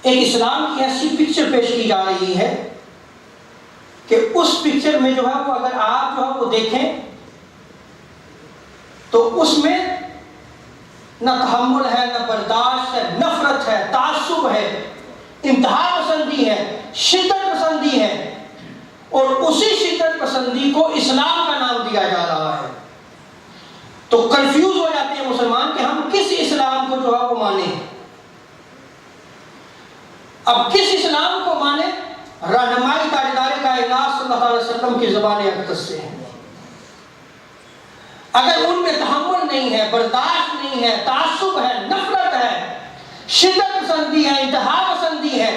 ایک اسلام کی ایسی پکچر پیش کی جا رہی ہے کہ اس پکچر میں جو ہے وہ اگر آپ جو ہے وہ دیکھیں تو اس میں نہ تحمل ہے، نہ برداشت ہے، نفرت ہے، تعصب ہے، انتہا پسندی ہے، شدت پسندی ہے، اور اسی شدت پسندی کو اسلام کا نام دیا جا رہا ہے۔ تو کنفیوز ہو جاتے ہیں مسلمان کہ ہم کس اسلام کو جو ہے وہ مانیں۔ اب کس اسلام کو مانیں؟ رہنمائی تاجدار کائنات صلی اللہ علیہ وسلم کی زبان اقدس سے ہے۔ اگر ان میں تحمل نہیں ہے، برداشت نہیں ہے، تعصب ہے، نفرت ہے، شدت پسندی ہے، انتہا پسندی ہے،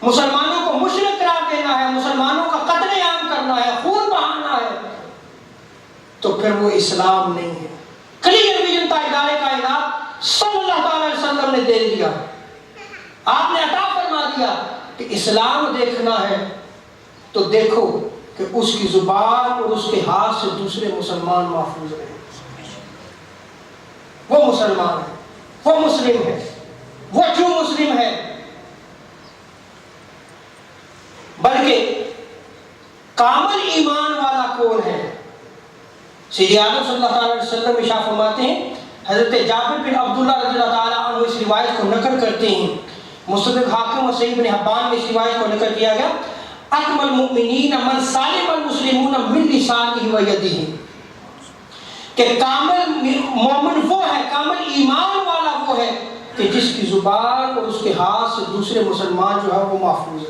مسلمانوں کو مشرک قرار دینا ہے، مسلمانوں کا قتل عام کرنا ہے، خون بہانا ہے، تو پھر وہ اسلام نہیں ہے۔ کلیئر ویژن تاجدار کائنات صلی اللہ علیہ وسلم نے دے دیا، آپ نے عطا فرما دیا کہ اسلام دیکھنا ہے تو دیکھو کہ اس کی زبان اور اس کے ہاتھ سے دوسرے مسلمان محفوظ رہے۔ وہ مسلمان ہے، وہ مسلم ہے، وہ جو مسلم ہے۔ بلکہ کامل ایمان والا کون ہے؟ سید عالم صلی اللہ علیہ وسلم ارشاد فرماتے ہیں، حضرت جابر بن عبداللہ رضی اللہ تعالیٰ عنہ اس روایت کو نقل کرتے ہیں، مستدرک حاکم اور صحیح ابن حبان میں اس روایت کو نقل کیا گیا، اکمل المؤمنین من سالم المسلمون من لسانہ و یدہ، کہ کامل مومن وہ ہے، کامل ایمان والا وہ ہے کہ جس کی زبان اور اس کے ہاتھ سے دوسرے مسلمان جو ہے وہ محفوظ ہے۔